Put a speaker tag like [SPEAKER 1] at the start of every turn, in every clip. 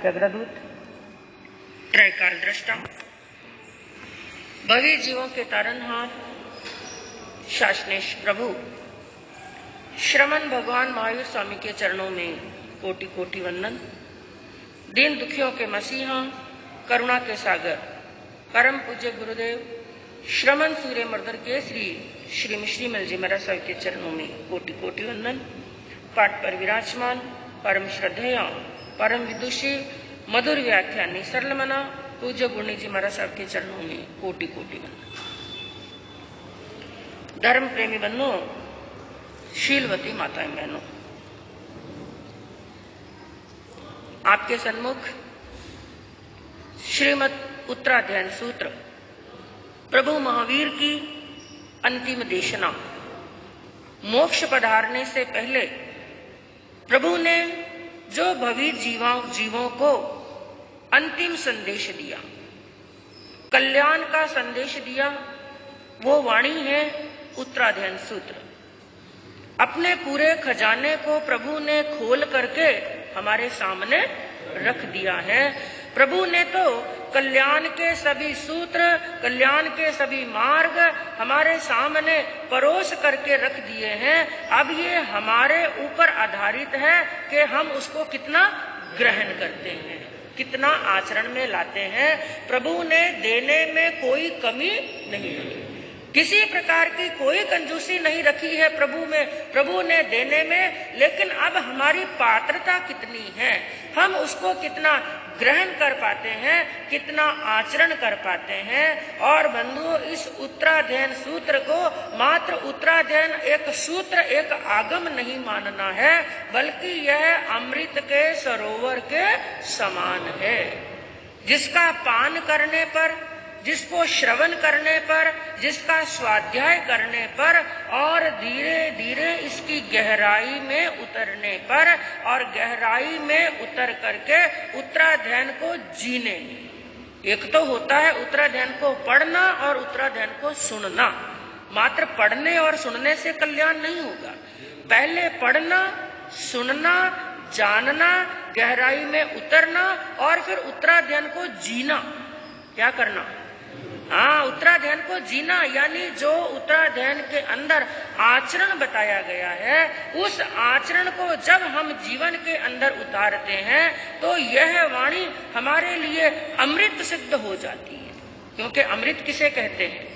[SPEAKER 1] प्रगड़दूत, त्रैकाल दृष्टा, भवी जीवों के तारनहार, शासनेश प्रभु, श्रमण भगवान महावीर स्वामी के चरणों में कोटि कोटि वंदन। दीन दुखियों के मसीहा, करुणा के सागर, परम पूज्य गुरुदेव श्रमण सूर्य मर्दर के श्री मिश्रीमल जी महाराज साहब के चरणों में कोटि कोटि वंदन। पाठ पर विराजमान परम श्रद्धेय, परम विदुषी, मधुर व्याख्यानी, सरल मना पूज्य गुरनी जी महाराज साहब के चरणों में कोटि कोटि वंदन। धर्म प्रेमी बन्नो, शीलवती माताएं बहनों, आपके सन्मुख श्रीमद उत्तराध्याय सूत्र प्रभु महावीर की अंतिम देशना। मोक्ष पधारने से पहले प्रभु ने जो भवी जीवों को अंतिम संदेश दिया, कल्याण का संदेश दिया, वो वाणी है उत्तराध्याय सूत्र। अपने पूरे खजाने को प्रभु ने खोल करके हमारे सामने रख दिया है। प्रभु ने तो कल्याण के सभी सूत्र, कल्याण के सभी मार्ग हमारे सामने परोस करके रख दिए हैं। अब ये हमारे ऊपर आधारित है कि हम उसको कितना ग्रहण करते हैं, कितना आचरण में लाते हैं। प्रभु ने देने में कोई कमी नहीं रखी, किसी प्रकार की कोई कंजूसी नहीं रखी है प्रभु में, प्रभु ने देने में। लेकिन अब हमारी पात्रता कितनी है, हम उसको कितना ग्रहण कर पाते हैं, कितना आचरण कर पाते हैं। और बंधुओं, इस उत्तराध्याय सूत्र को मात्र उत्तराध्याय एक सूत्र, एक आगम नहीं मानना है, बल्कि यह अमृत के सरोवर के समान है, जिसका पान करने पर, जिसको श्रवण करने पर, जिसका स्वाध्याय करने पर और धीरे धीरे इसकी गहराई में उतरने पर और गहराई में उतर करके उत्तराध्याय को जीने। एक तो होता है उत्तराध्याय को पढ़ना और उत्तराध्याय को सुनना। मात्र पढ़ने और सुनने से कल्याण नहीं होगा। पहले पढ़ना, सुनना, जानना, गहराई में उतरना और फिर उत्तराध्याय को जीना। क्या करना? हाँ, उत्तराध्याय को जीना, यानी जो उत्तराध्याय के अंदर आचरण बताया गया है, उस आचरण को जब हम जीवन के अंदर उतारते हैं तो यह वाणी हमारे लिए अमृत सिद्ध हो जाती है। क्योंकि अमृत किसे कहते हैं?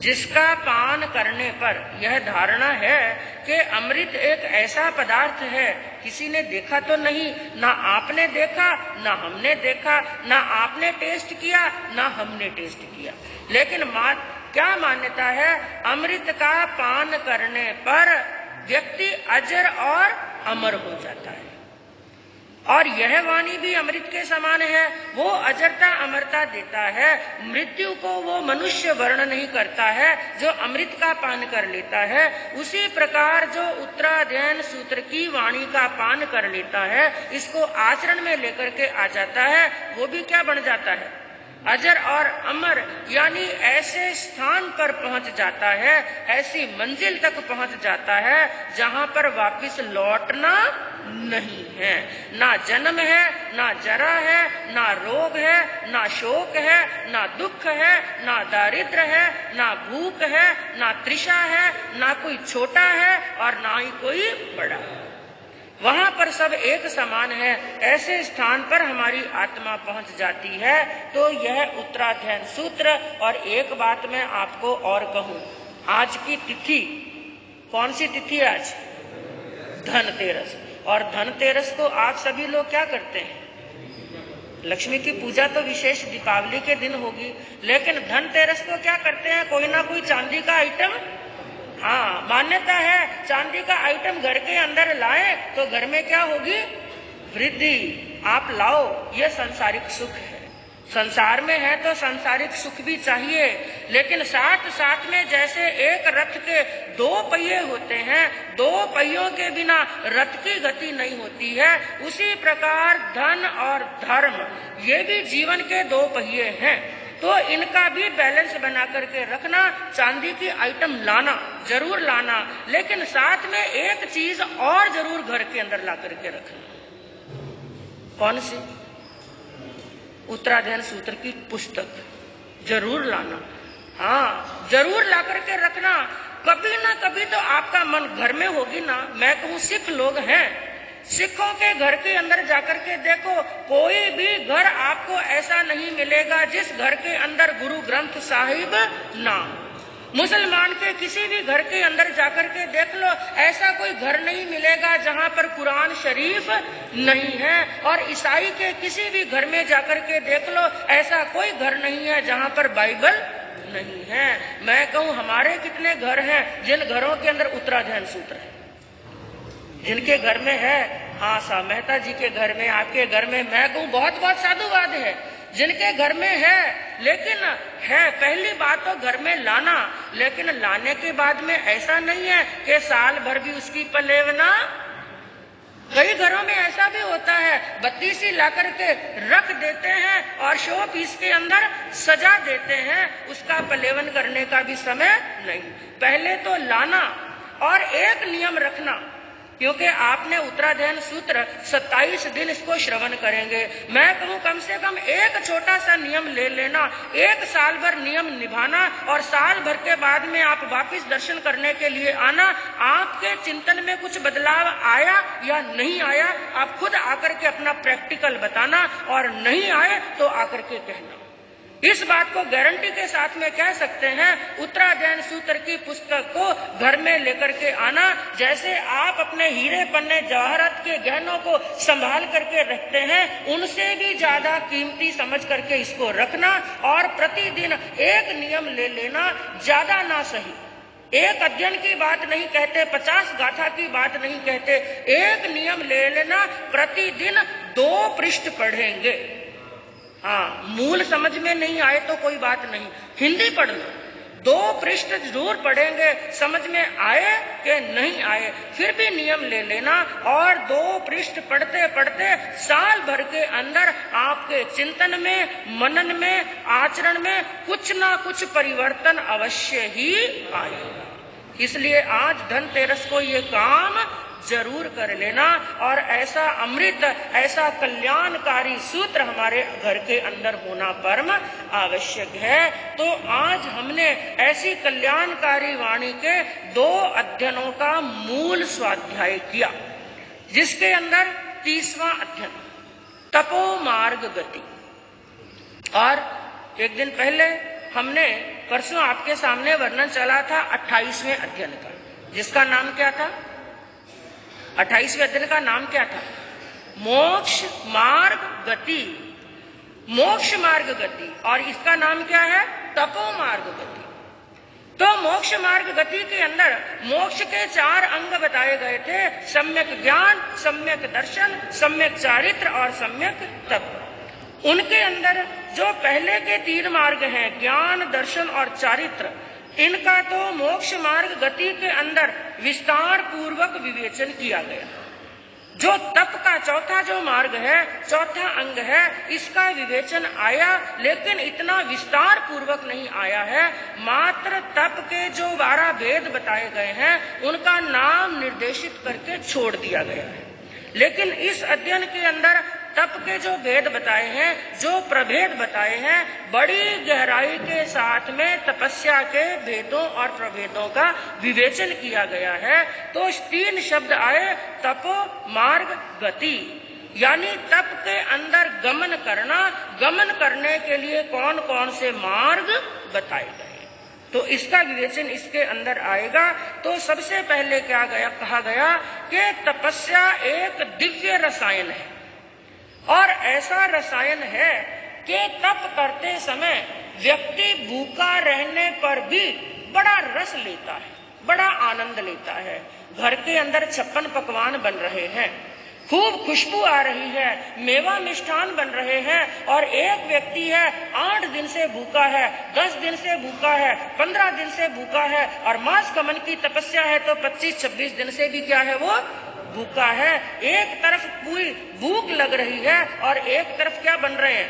[SPEAKER 1] जिसका पान करने पर यह धारणा है कि अमृत एक ऐसा पदार्थ है, किसी ने देखा तो नहीं, ना आपने देखा, ना हमने देखा, ना आपने टेस्ट किया, ना हमने टेस्ट किया, लेकिन क्या मान्यता है? अमृत का पान करने पर व्यक्ति अजर और अमर हो जाता है। और यह वाणी भी अमृत के समान है, वो अजरता अमरता देता है। मृत्यु को वो मनुष्य वर्ण नहीं करता है जो अमृत का पान कर लेता है। उसी प्रकार जो उत्तराध्याय सूत्र की वाणी का पान कर लेता है, इसको आचरण में लेकर के आ जाता है, वो भी क्या बन जाता है? अजर और अमर, यानी ऐसे स्थान पर पहुंच जाता है, ऐसी मंजिल तक पहुंच जाता है जहां पर वापस लौटना नहीं है। ना जन्म है, ना जरा है, ना रोग है, ना शोक है, ना दुख है, ना दारिद्र है, ना भूख है, ना तृषा है, ना कोई छोटा है और ना ही कोई बड़ा है। वहां पर सब एक समान है। ऐसे स्थान पर हमारी आत्मा पहुंच जाती है। तो यह उत्तराध्याय सूत्र। और एक बात मैं आपको और कहूं, आज की तिथि कौन सी तिथि है? आज धनतेरस। और धनतेरस को आप सभी लोग क्या करते हैं? लक्ष्मी की पूजा तो विशेष दीपावली के दिन होगी, लेकिन धनतेरस को क्या करते हैं? कोई ना कोई चांदी का आइटम, हाँ, मान्यता है चांदी का आइटम घर के अंदर लाएं तो घर में क्या होगी? वृद्धि। आप लाओ, यह सांसारिक सुख है। संसार में है तो सांसारिक सुख भी चाहिए, लेकिन साथ साथ में जैसे एक रथ के दो पहिए होते हैं, दो पहियों के बिना रथ की गति नहीं होती है, उसी प्रकार धन और धर्म ये भी जीवन के दो पहिए हैं। तो इनका भी बैलेंस बना करके रखना। चांदी की आइटम लाना, जरूर लाना, लेकिन साथ में एक चीज और जरूर घर के अंदर ला करके रखना। कौन सी? उत्तराध्ययन सूत्र की पुस्तक जरूर लाना। हाँ, जरूर ला करके रखना। कभी ना कभी तो आपका मन घर में होगी ना। मैं कहूँ सिख लोग हैं, सिखों के घर के अंदर जाकर के देखो, कोई भी घर आपको ऐसा नहीं मिलेगा जिस घर के अंदर गुरु ग्रंथ साहिब ना। मुसलमान के किसी भी घर के अंदर जाकर के देख लो, ऐसा कोई घर नहीं मिलेगा जहां पर कुरान शरीफ नहीं है। और ईसाई के किसी भी घर में जाकर के देख लो, ऐसा कोई घर नहीं है जहां पर बाइबल नहीं है। मैं कहूं हमारे कितने घर हैं जिन घरों के अंदर उत्तराध्ययन सूत्र है, जिनके घर में है। हाँ, साहब मेहता जी के घर में, आपके घर में, मैं कहूं बहुत बहुत साधुवाद है जिनके घर में है। लेकिन है, पहली बात तो घर में लाना, लेकिन लाने के बाद में ऐसा नहीं है कि साल भर भी उसकी पलेवना। कई घरों में ऐसा भी होता है, बत्ती सी ला करके रख देते हैं और शो पीस के अंदर सजा देते हैं, उसका पलेवन करने का भी समय नहीं। पहले तो लाना और एक नियम रखना, क्योंकि आपने उत्तराध्ययन सूत्र 27 दिन इसको श्रवण करेंगे। मैं कहूँ कम से कम एक छोटा सा नियम ले लेना, एक साल भर नियम निभाना और साल भर के बाद में आप वापस दर्शन करने के लिए आना। आपके चिंतन में कुछ बदलाव आया या नहीं आया, आप खुद आकर के अपना प्रैक्टिकल बताना, और नहीं आए तो आकर के कहना। इस बात को गारंटी के साथ में कह सकते हैं, उत्तराध्ययन सूत्र की पुस्तक को घर में लेकर के आना। जैसे आप अपने हीरे पन्ने जवाहरात के गहनों को संभाल करके रखते हैं, उनसे भी ज्यादा कीमती समझ करके इसको रखना और प्रतिदिन एक नियम ले लेना, ज्यादा ना सही। एक अध्ययन की बात नहीं कहते, 50 गाथा की बात नहीं कहते, एक नियम ले लेना। प्रतिदिन 2 पृष्ठ पढ़ेंगे। हाँ, मूल समझ में नहीं आए तो कोई बात नहीं, हिंदी पढ़ना, 2 पृष्ठ जरूर पढ़ेंगे। समझ में आए कि नहीं आए फिर भी नियम ले लेना, और 2 पृष्ठ पढ़ते पढ़ते साल भर के अंदर आपके चिंतन में, मनन में, आचरण में कुछ ना कुछ परिवर्तन अवश्य ही आएगा। इसलिए आज धनतेरस को ये काम जरूर कर लेना, और ऐसा अमृत, ऐसा कल्याणकारी सूत्र हमारे घर के अंदर होना परम आवश्यक है। तो आज हमने ऐसी कल्याणकारी वाणी के 2 अध्ययनों का मूल स्वाध्याय किया, जिसके अंदर 30वां अध्ययन तपो मार्ग गति। और एक दिन पहले हमने परसों आपके सामने वर्णन चला था 28वें अध्ययन का, जिसका नाम क्या था? 28वें अध्ययन का नाम क्या था? मोक्ष मार्ग गति। मोक्ष मार्ग गति। और इसका नाम क्या है? तपो मार्ग गति। तो मोक्ष मार्ग गति के अंदर मोक्ष के 4 अंग बताए गए थे, सम्यक ज्ञान, सम्यक दर्शन, सम्यक चारित्र और सम्यक तप। उनके अंदर जो पहले के 3 मार्ग हैं, ज्ञान, दर्शन और चारित्र, इनका तो मोक्ष मार्ग गति के अंदर विस्तार पूर्वक विवेचन किया गया। जो तप का चौथा जो मार्ग है, चौथा अंग है, इसका विवेचन आया, लेकिन इतना विस्तार पूर्वक नहीं आया है। मात्र तप के जो 12 भेद बताए गए हैं, उनका नाम निर्देशित करके छोड़ दिया गया है। लेकिन इस अध्ययन के अंदर तप के जो भेद बताए हैं, जो प्रभेद बताए हैं, बड़ी गहराई के साथ में तपस्या के भेदों और प्रभेदों का विवेचन किया गया है। तो 3 शब्द आए, तपो मार्ग गति, यानी तप के अंदर गमन करना। गमन करने के लिए कौन कौन से मार्ग बताए गए, तो इसका विवेचन इसके अंदर आएगा। तो सबसे पहले क्या कहा गया कि तपस्या एक दिव्य रसायन है, और ऐसा रसायन है कि तप करते समय व्यक्ति भूखा रहने पर भी बड़ा रस लेता है, बड़ा आनंद लेता है। घर के अंदर 56 पकवान बन रहे हैं, खूब खुशबू आ रही है, मेवा मिष्ठान बन रहे हैं, और एक व्यक्ति है 8 दिन से भूखा है, 10 दिन से भूखा है, 15 दिन से भूखा है, और मास कमन की तपस्या है तो 25-26 दिन से भी क्या है, वो भूखा है। एक तरफ पूरी भूख लग रही है और एक तरफ क्या बन रहे हैं,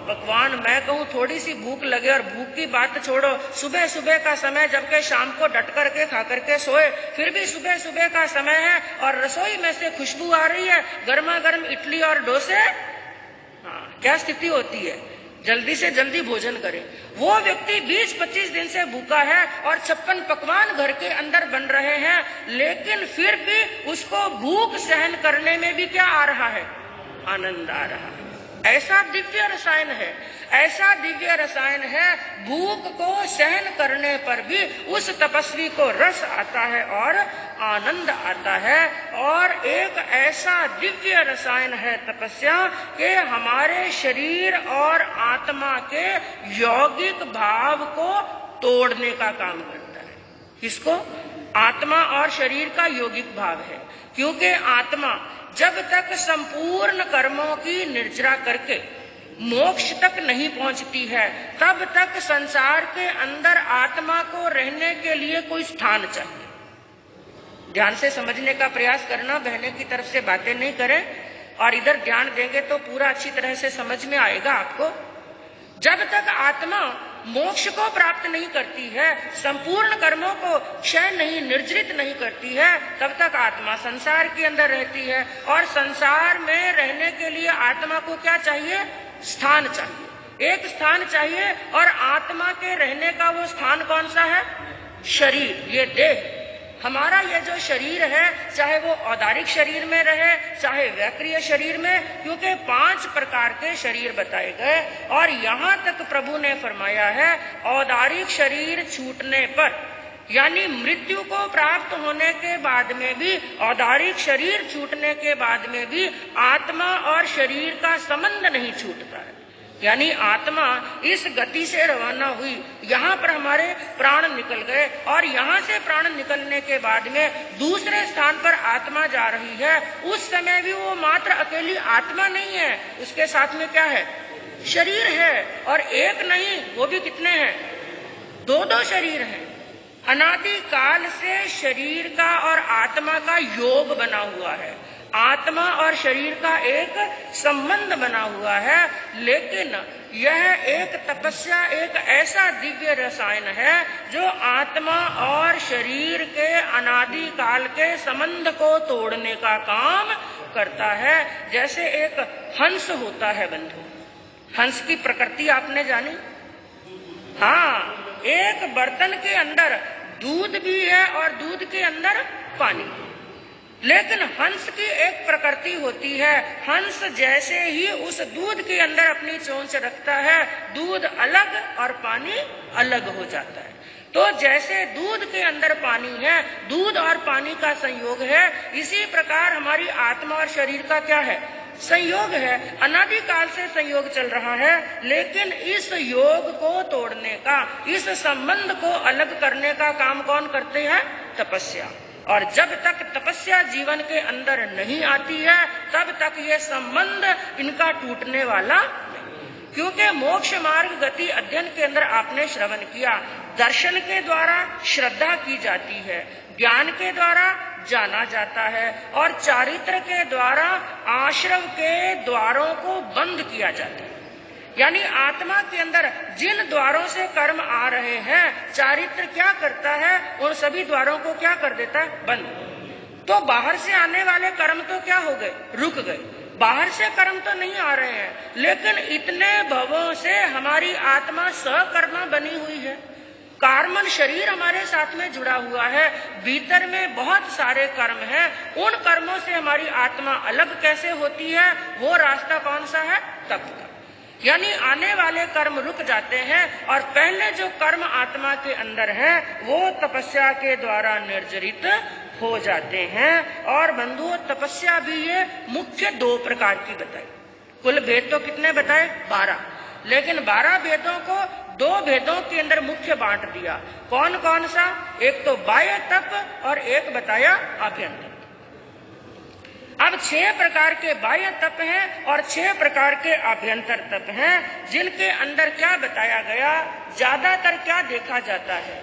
[SPEAKER 1] पकवान। मैं कहूँ थोड़ी सी भूख लगे, और भूख की बात छोड़ो, सुबह सुबह का समय जबकि शाम को डट करके खा करके सोए, फिर भी सुबह सुबह का समय है और रसोई में से खुशबू आ रही है, गर्मा गर्म इडली और डोसे। हाँ, क्या स्थिति होती है? जल्दी से जल्दी भोजन करें। वो व्यक्ति 20-25 दिन से भूखा है और 56 पकवान घर के अंदर बन रहे हैं, लेकिन फिर भी उसको भूख सहन करने में भी क्या आ रहा है? आनंद आ रहा है। ऐसा दिव्य रसायन है, ऐसा दिव्य रसायन है, भूख को सहन करने पर भी उस तपस्वी को रस आता है और आनंद आता है। और एक ऐसा दिव्य रसायन है तपस्या कि हमारे शरीर और आत्मा के यौगिक भाव को तोड़ने का काम करता है। किसको? आत्मा और शरीर का यौगिक भाव है। क्योंकि आत्मा जब तक संपूर्ण कर्मों की निर्जरा करके मोक्ष तक नहीं पहुंचती है, तब तक संसार के अंदर आत्मा को रहने के लिए कोई स्थान चाहिए। ध्यान से समझने का प्रयास करना, बहने की तरफ से बातें नहीं करें, और इधर ध्यान देंगे तो पूरा अच्छी तरह से समझ में आएगा आपको। जब तक आत्मा मोक्ष को प्राप्त नहीं करती है, संपूर्ण कर्मों को क्षय नहीं, निर्जरित नहीं करती है, तब तक आत्मा संसार के अंदर रहती है। और संसार में रहने के लिए आत्मा को क्या चाहिए? स्थान चाहिए, एक स्थान चाहिए। और आत्मा के रहने का वो स्थान कौन सा है? शरीर, ये देह। हमारा ये जो शरीर है, चाहे वो औदारिक शरीर में रहे, चाहे वैक्रिय शरीर में, क्योंकि 5 प्रकार के शरीर बताए गए। और यहाँ तक प्रभु ने फरमाया है, औदारिक शरीर छूटने पर, यानी मृत्यु को प्राप्त होने के बाद में भी, औदारिक शरीर छूटने के बाद में भी आत्मा और शरीर का संबंध नहीं छूटता है। यानी आत्मा इस गति से रवाना हुई, यहाँ पर हमारे प्राण निकल गए, और यहाँ से प्राण निकलने के बाद में दूसरे स्थान पर आत्मा जा रही है। उस समय भी वो मात्र अकेली आत्मा नहीं है, उसके साथ में क्या है? शरीर है। और एक नहीं, वो भी कितने हैं? 2-2 शरीर हैं। अनादि काल से शरीर का और आत्मा का योग बना हुआ है, आत्मा और शरीर का एक संबंध बना हुआ है। लेकिन यह एक तपस्या एक ऐसा दिव्य रसायन है जो आत्मा और शरीर के अनादि काल के संबंध को तोड़ने का काम करता है। जैसे एक हंस होता है बंधु, हंस की प्रकृति आपने जानी? हाँ, एक बर्तन के अंदर दूध भी है और दूध के अंदर पानी। लेकिन हंस की एक प्रकृति होती है, हंस जैसे ही उस दूध के अंदर अपनी चोंच रखता है, दूध अलग और पानी अलग हो जाता है। तो जैसे दूध के अंदर पानी है, दूध और पानी का संयोग है, इसी प्रकार हमारी आत्मा और शरीर का क्या है? संयोग है। अनादि काल से संयोग चल रहा है, लेकिन इस योग को तोड़ने का, इस संबंध को अलग करने का काम कौन करते हैं? तपस्या। और जब तक तपस्या जीवन के अंदर नहीं आती है, तब तक ये संबंध इनका टूटने वाला नहीं। क्योंकि मोक्ष मार्ग गति अध्ययन के अंदर आपने श्रवण किया, दर्शन के द्वारा श्रद्धा की जाती है, ज्ञान के द्वारा जाना जाता है, और चारित्र के द्वारा आश्रव के द्वारों को बंद किया जाता है। यानी आत्मा के अंदर जिन द्वारों से कर्म आ रहे हैं, चारित्र क्या करता है? उन सभी द्वारों को क्या कर देता है? बंद। तो बाहर से आने वाले कर्म तो क्या हो गए? रुक गए। बाहर से कर्म तो नहीं आ रहे हैं, लेकिन इतने भवों से हमारी आत्मा सकर्मा बनी हुई है। कार्मन शरीर हमारे साथ में जुड़ा हुआ है, भीतर में बहुत सारे कर्म हैं। उन कर्मों से हमारी आत्मा अलग कैसे होती है? वो रास्ता कौन सा है? तप का। यानी आने वाले कर्म रुक जाते हैं, और पहले जो कर्म आत्मा के अंदर है वो तपस्या के द्वारा निर्जरित हो जाते हैं। और बंधुओं, तपस्या भी ये मुख्य 2 प्रकार की बताई। कुल भेद तो कितने बताए? 12, लेकिन 12 भेदों को 2 भेदों के अंदर मुख्य बांट दिया। कौन कौन सा? एक तो बाह्य तप और एक बताया आभ्यंतर। अब 6 प्रकार के बाह्य तप हैं और 6 प्रकार के आभ्यंतर तप हैं, जिनके अंदर क्या बताया गया? ज्यादातर क्या देखा जाता है?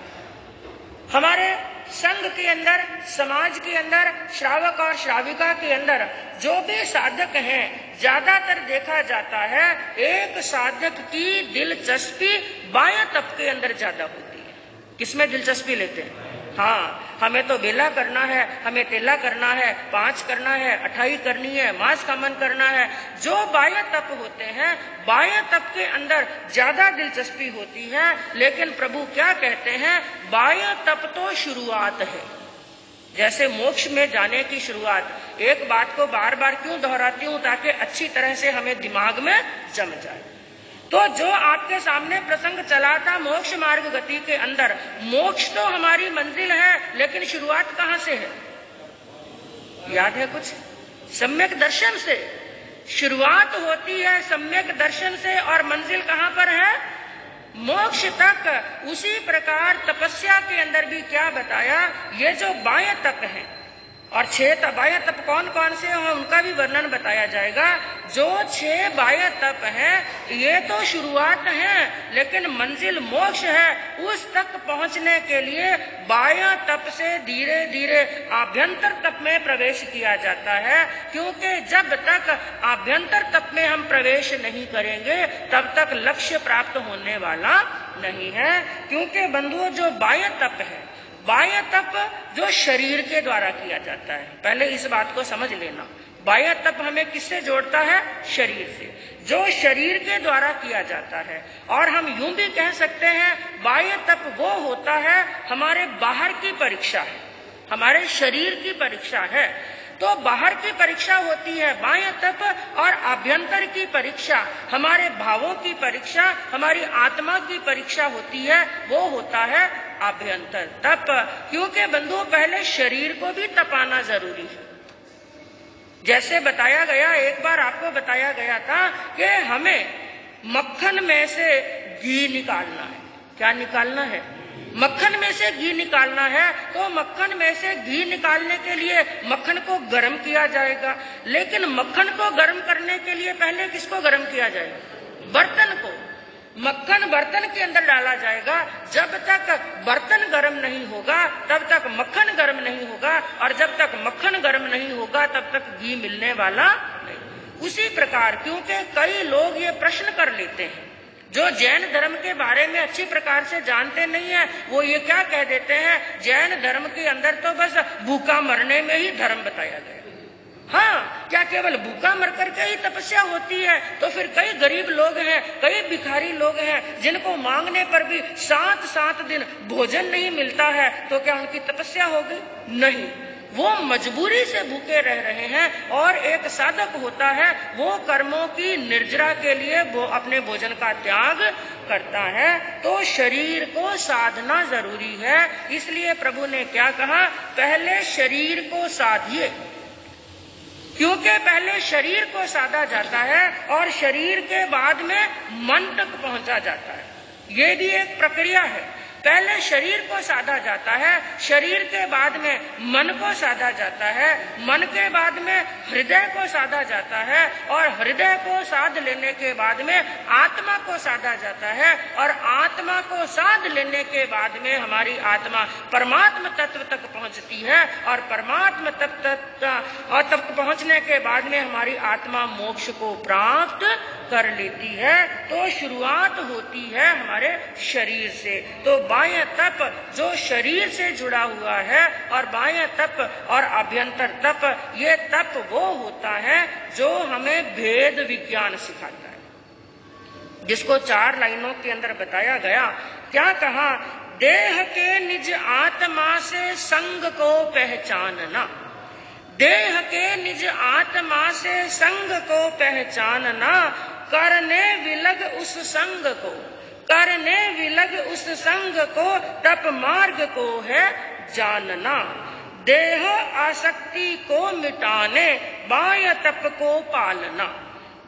[SPEAKER 1] हमारे संघ के अंदर, समाज के अंदर, श्रावक और श्राविका के अंदर जो भी साधक हैं, ज्यादातर देखा जाता है एक साधक की दिलचस्पी बाह्य तप के अंदर ज्यादा होती है। किसमें दिलचस्पी लेते हैं? हाँ, हमें तो बेला करना है, हमें तेला करना है, 5 करना है, 28 करनी है, मांस का मन करना है। जो बाह्य तप होते हैं, बाह्य तप के अंदर ज्यादा दिलचस्पी होती है। लेकिन प्रभु क्या कहते हैं, बाह्य तप तो शुरुआत है। जैसे मोक्ष में जाने की शुरुआत। एक बात को बार बार क्यों दोहराती हूं, ताकि अच्छी तरह से हमें दिमाग में जम जाए। तो जो आपके सामने प्रसंग चला था मोक्ष मार्ग गति के अंदर, मोक्ष तो हमारी मंजिल है, लेकिन शुरुआत कहां से है? याद है कुछ? सम्यक दर्शन से शुरुआत होती है, सम्यक दर्शन से, और मंजिल कहां पर है? मोक्ष तक। उसी प्रकार तपस्या के अंदर भी क्या बताया, ये जो बाह्य तप है, और 6 बाह्य तप कौन कौन से हैं उनका भी वर्णन बताया जाएगा। जो 6 बाह्य तप है ये तो शुरुआत है, लेकिन मंजिल मोक्ष है। उस तक पहुंचने के लिए बाह्य तप से धीरे धीरे आभ्यंतर तप में प्रवेश किया जाता है। क्योंकि जब तक आभ्यंतर तप में हम प्रवेश नहीं करेंगे तब तक लक्ष्य प्राप्त होने वाला नहीं है। क्योंकि बंधुओं, जो बाह्य तप है, बाह्य तप जो शरीर के द्वारा किया जाता है, पहले इस बात को समझ लेना। बाह्य तप हमें किससे जोड़ता है? शरीर से। जो शरीर के द्वारा किया जाता है, और हम यूं भी कह सकते हैं बाह्य तप वो होता है हमारे बाहर की परीक्षा है, हमारे शरीर की परीक्षा है। तो बाहर की परीक्षा होती है बाह्य तप, और आभ्यंतर की परीक्षा, हमारे भावों की परीक्षा, हमारी आत्मा की परीक्षा होती है, वो होता है आभ्यंतर तप। क्योंकि बंधुओं, पहले शरीर को भी तपाना जरूरी है। जैसे बताया गया, एक बार आपको बताया गया था कि हमें मक्खन में से घी निकालना है। क्या निकालना है? मक्खन में से घी निकालना है। तो मक्खन में से घी निकालने के लिए मक्खन को गर्म किया जाएगा। लेकिन मक्खन को गर्म करने के लिए पहले किसको गर्म किया जाएगा? बर्तन को। मक्खन बर्तन के अंदर डाला जाएगा। जब तक बर्तन गर्म नहीं होगा तब तक मक्खन गर्म नहीं होगा, और जब तक मक्खन गर्म नहीं होगा तब तक घी मिलने वाला नहीं। उसी प्रकार, क्योंकि कई लोग ये प्रश्न कर लेते हैं, जो जैन धर्म के बारे में अच्छी प्रकार से जानते नहीं है, वो ये क्या कह देते हैं, जैन धर्म के अंदर तो बस भूखा मरने में ही धर्म बताया गया। हाँ, क्या केवल भूखा मर करके ही तपस्या होती है? तो फिर कई गरीब लोग हैं, कई भिखारी लोग हैं, जिनको मांगने पर भी 7-7 दिन भोजन नहीं मिलता है, तो क्या उनकी तपस्या होगी? नहीं, वो मजबूरी से भूखे रह रहे हैं। और एक साधक होता है, वो कर्मों की निर्जरा के लिए वो अपने भोजन का त्याग करता है। तो शरीर को साधना जरूरी है। इसलिए प्रभु ने क्या कहा, पहले शरीर को साधिए। क्योंकि पहले शरीर को साधा जाता है और शरीर के बाद में मन तक पहुंचा जाता है। ये भी एक प्रक्रिया है। पहले शरीर को साधा जाता है, शरीर के बाद में मन को साधा जाता है, मन के बाद में हृदय को साधा जाता है, और हृदय को साध लेने के बाद में आत्मा को साधा जाता है, और आत्मा को साध लेने के बाद में हमारी आत्मा परमात्म तत्व तक पहुंचती है, और परमात्म तत्व तक पहुंचने के बाद में हमारी आत्मा मोक्ष को प्राप्त कर लेती है। तो शुरुआत होती है हमारे शरीर से। तो बाह्य तप जो शरीर से जुड़ा हुआ है, और बाह्य तप और आभ्यंतर तप, ये तप वो होता है जो हमें भेद विज्ञान सिखाता है, जिसको 4 लाइनों के अंदर बताया गया। क्या कहा, देह के निज आत्मा से संग को पहचानना। देह के निज आत्मा से संग को पहचानना, करने विलग उस संग को, करने विलग उस संग को, तप मार्ग को है जानना। देह आसक्ति को मिटाने, बाह्य तप को पालना।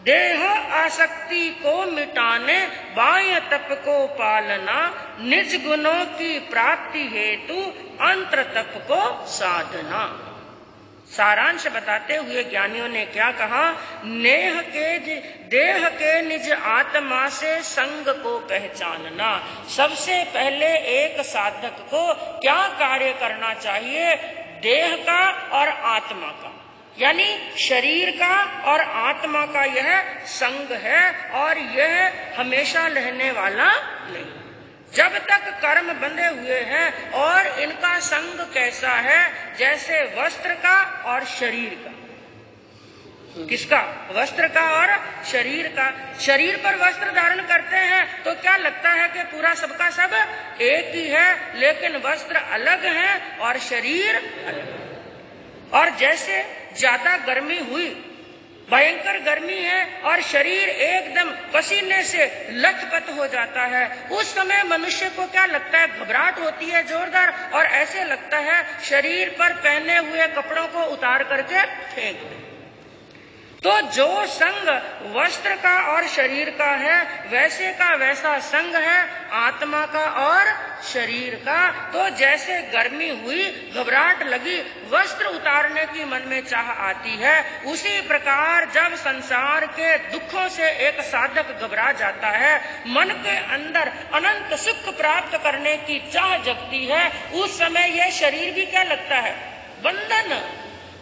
[SPEAKER 1] देह आसक्ति को मिटाने, बाह्य तप को पालना, निज गुणों की प्राप्ति हेतु अंतर तप को साधना। सारांश बताते हुए ज्ञानियों ने क्या कहा, देह के निज आत्मा से संग को पहचानना। सबसे पहले एक साधक को क्या कार्य करना चाहिए, देह का और आत्मा का, यानी शरीर का और आत्मा का यह संग है, और यह हमेशा रहने वाला नहीं। जब तक कर्म बंधे हुए हैं और इनका संग कैसा है, जैसे वस्त्र का और शरीर का। किसका? वस्त्र का और शरीर का। शरीर पर वस्त्र धारण करते हैं तो क्या लगता है कि पूरा सबका सब एक ही है, लेकिन वस्त्र अलग है और शरीर अलग। और जैसे ज्यादा गर्मी हुई, भयंकर गर्मी है और शरीर एकदम पसीने से लथपथ हो जाता है, उस समय मनुष्य को क्या लगता है? घबराहट होती है जोरदार, और ऐसे लगता है शरीर पर पहने हुए कपड़ों को उतार करके फेंक दे। तो जो संग वस्त्र का और शरीर का है, वैसे का वैसा संग है आत्मा का और शरीर का। तो जैसे गर्मी हुई, घबराहट लगी, वस्त्र उतारने की मन में चाह आती है, उसी प्रकार जब संसार के दुखों से एक साधक घबरा जाता है, मन के अंदर अनंत सुख प्राप्त करने की चाह जगती है, उस समय यह शरीर भी क्या लगता है? बंधन।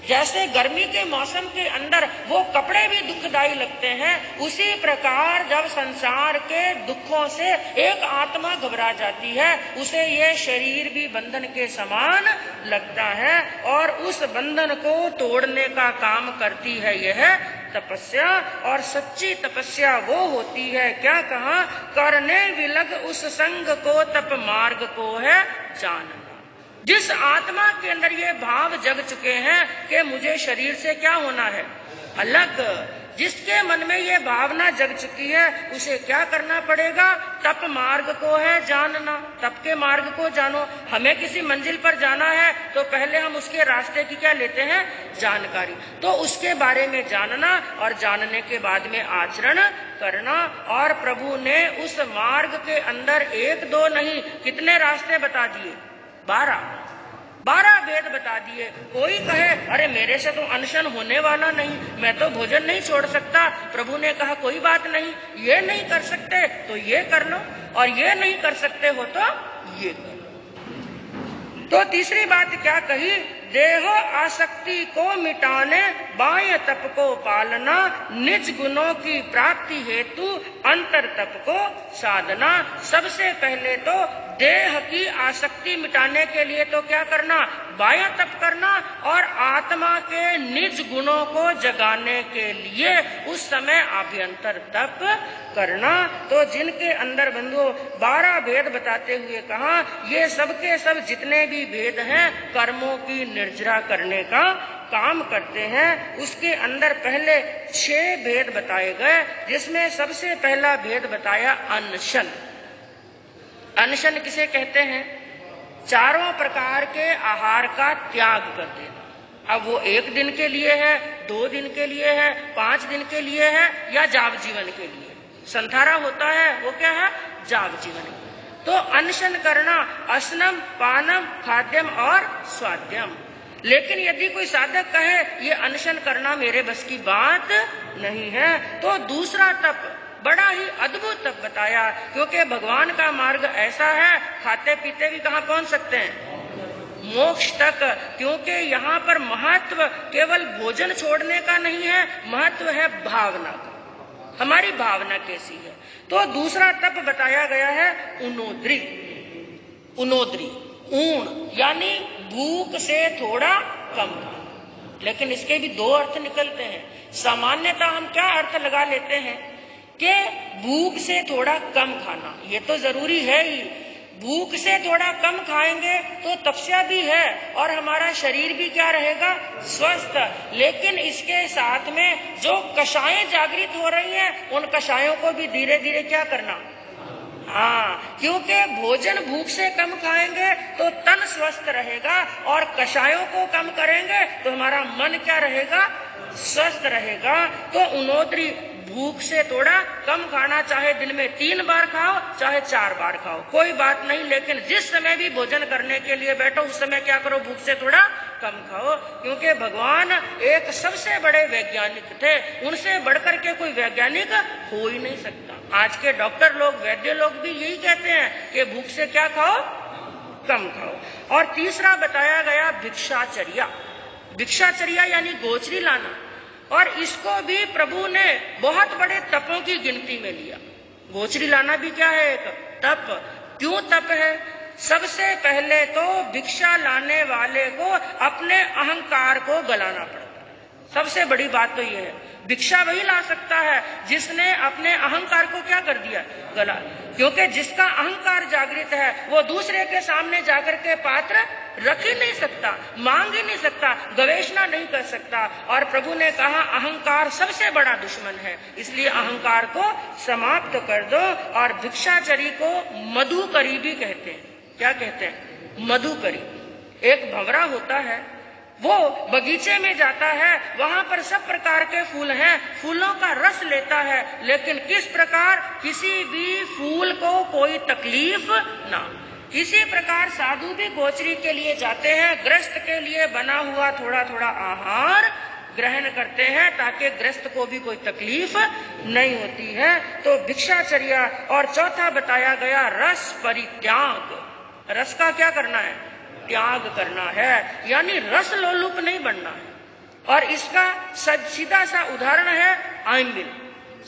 [SPEAKER 1] जैसे गर्मी के मौसम के अंदर वो कपड़े भी दुखदायी लगते हैं, उसी प्रकार जब संसार के दुखों से एक आत्मा घबरा जाती है, उसे ये शरीर भी बंधन के समान लगता है, और उस बंधन को तोड़ने का काम करती है यह तपस्या। और सच्ची तपस्या वो होती है, क्या कहा? करने विलग उस संग को तप मार्ग को है जानना। जिस आत्मा के अंदर ये भाव जग चुके हैं कि मुझे शरीर से क्या होना है? अलग। जिसके मन में ये भावना जग चुकी है, उसे क्या करना पड़ेगा? तप मार्ग को है जानना। तप के मार्ग को जानो। हमें किसी मंजिल पर जाना है तो पहले हम उसके रास्ते की क्या लेते हैं? जानकारी। तो उसके बारे में जानना, और जानने के बाद में आचरण करना। और प्रभु ने उस मार्ग के अंदर एक दो नहीं, कितने रास्ते बता दिए? 12 वेद बता दिए। कोई कहे अरे मेरे से तो अनशन होने वाला नहीं, मैं तो भोजन नहीं छोड़ सकता। प्रभु ने कहा कोई बात नहीं, ये नहीं कर सकते तो ये कर लो, और ये नहीं कर सकते हो तो ये कर लो। तो तीसरी बात क्या कही? देहो आसक्ति को मिटाने, बाह्य तप को पालना, निज गुणों की प्राप्ति हेतु अंतर तप को साधना। सबसे पहले तो देह की आसक्ति मिटाने के लिए तो क्या करना? बाह्य तप करना, और आत्मा के निज गुणों को जगाने के लिए उस समय आभ्यंतर तप करना। तो जिनके अंदर बंधुओं 12 भेद बताते हुए कहा, ये सबके सब जितने भी भेद हैं कर्मों की निर्जरा करने का काम करते हैं। उसके अंदर पहले 6 भेद बताए गए, जिसमें सबसे पहला भेद बताया अनशन। अनशन किसे कहते हैं? चारों प्रकार के आहार का त्याग कर देना। अब वो 1 दिन के लिए है, 2 दिन के लिए है, 5 दिन के लिए है, या जावजीवन के लिए। संधारा होता है वो क्या है? जावजीवन। तो अनशन करना, असनम, पानम, खाद्यम और स्वाद्यम। लेकिन यदि कोई साधक कहे ये अनशन करना मेरे बस की बात नहीं है, तो दूसरा तप बड़ा ही अद्भुत तप बताया, क्योंकि भगवान का मार्ग ऐसा है, खाते पीते भी कहाँ पहुंच सकते हैं? मोक्ष तक। क्योंकि यहाँ पर महत्व केवल भोजन छोड़ने का नहीं है, महत्व है भावना का। हमारी भावना कैसी है? तो दूसरा तप बताया गया है उनोद्री। उनोद्री ऊण यानी भूख से थोड़ा कम खाना। लेकिन इसके भी 2 अर्थ निकलते हैं। सामान्यतः हम क्या अर्थ लगा लेते हैं कि भूख से थोड़ा कम खाना, ये तो जरूरी है ही। भूख से थोड़ा कम खाएंगे तो तपस्या भी है और हमारा शरीर भी क्या रहेगा? स्वस्थ। लेकिन इसके साथ में जो कषायें जागृत हो रही हैं, उन कषायों को भी धीरे धीरे क्या करना? हाँ, क्योंकि भोजन भूख से कम खाएंगे तो तन स्वस्थ रहेगा, और कषायों को कम करेंगे तो हमारा मन क्या रहेगा? स्वस्थ रहेगा। तो उनोद्री भूख से थोड़ा कम खाना, चाहे दिन में 3 बार खाओ, चाहे 4 बार खाओ, कोई बात नहीं। लेकिन जिस समय भी भोजन करने के लिए बैठो, उस समय क्या करो? भूख से थोड़ा कम खाओ। क्योंकि भगवान एक सबसे बड़े वैज्ञानिक थे, उनसे बढ़कर के कोई वैज्ञानिक हो ही नहीं सकता। आज के डॉक्टर लोग, वैद्य लोग भी यही कहते हैं कि भूख से क्या खाओ? कम खाओ। और तीसरा बताया गया भिक्षाचर्या। भिक्षाचर्या यानी गोचरी लाना, और इसको भी प्रभु ने बहुत बड़े तपों की गिनती में लिया। गोचरी लाना भी क्या है? एक तप। क्यों तप है? सबसे पहले तो भिक्षा लाने वाले को अपने अहंकार को गलाना पड़ता है। सबसे बड़ी बात तो यह है, भिक्षा वही ला सकता है जिसने अपने अहंकार को क्या कर दिया? गला। क्योंकि जिसका अहंकार जागृत है वो दूसरे के सामने जाकर के पात्र रख ही नहीं सकता, मांग ही नहीं सकता, गवेषणा नहीं कर सकता। और प्रभु ने कहा अहंकार सबसे बड़ा दुश्मन है, इसलिए अहंकार को समाप्त कर दो। और भिक्षाचरी को मधुकरी भी कहते हैं। क्या कहते हैं? मधुकरी। एक भंवरा होता है, वो बगीचे में जाता है, वहां पर सब प्रकार के फूल हैं, फूलों का रस लेता है, लेकिन किस प्रकार? किसी भी फूल को कोई तकलीफ ना। इसी प्रकार साधु भी गोचरी के लिए जाते हैं, गृहस्थ के लिए बना हुआ थोड़ा थोड़ा आहार ग्रहण करते हैं ताकि गृहस्थ को भी कोई तकलीफ नहीं होती है। तो भिक्षाचर्या। और चौथा बताया गया रस परित्याग। रस का क्या करना है? त्याग करना है, यानी रस लोलुप नहीं बनना है। और इसका सीधा सा उदाहरण है आइंबिल।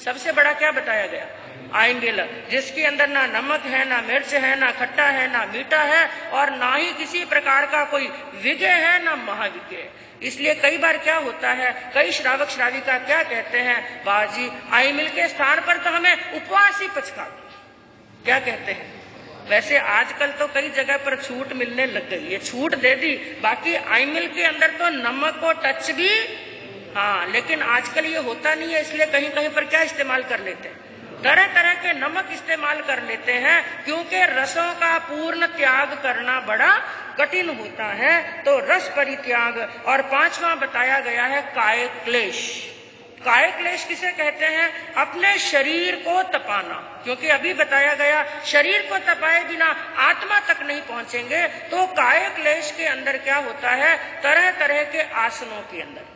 [SPEAKER 1] सबसे बड़ा क्या बताया गया? आइंबिल, जिसके अंदर ना नमक है, ना मिर्च है, ना खट्टा है, ना मीठा है, और ना ही किसी प्रकार का कोई विज्ञ है, ना महाविज्ञ है। इसलिए कई बार क्या होता है, कई श्रावक श्राविका क्या कहते हैं, बाजी आइंबिल के स्थान पर तो हमें उपवास ही पचका। क्या कहते हैं? वैसे आजकल तो कई जगह पर छूट मिलने लग गई है, छूट दे दी। बाकी आइंबिल के अंदर तो नमक को टच भी, हाँ, लेकिन आजकल ये होता नहीं है, इसलिए कहीं कहीं पर क्या इस्तेमाल कर लेते हैं? तरह तरह के नमक इस्तेमाल कर लेते हैं, क्योंकि रसों का पूर्ण त्याग करना बड़ा कठिन होता है। तो रस परित्याग। और पांचवा बताया गया है काय क्लेश। काय क्लेश किसे कहते हैं? अपने शरीर को तपाना। क्योंकि अभी बताया गया शरीर को तपाए बिना आत्मा तक नहीं पहुंचेंगे। तो काय क्लेश के अंदर क्या होता है? तरह तरह के आसनों के अंदर,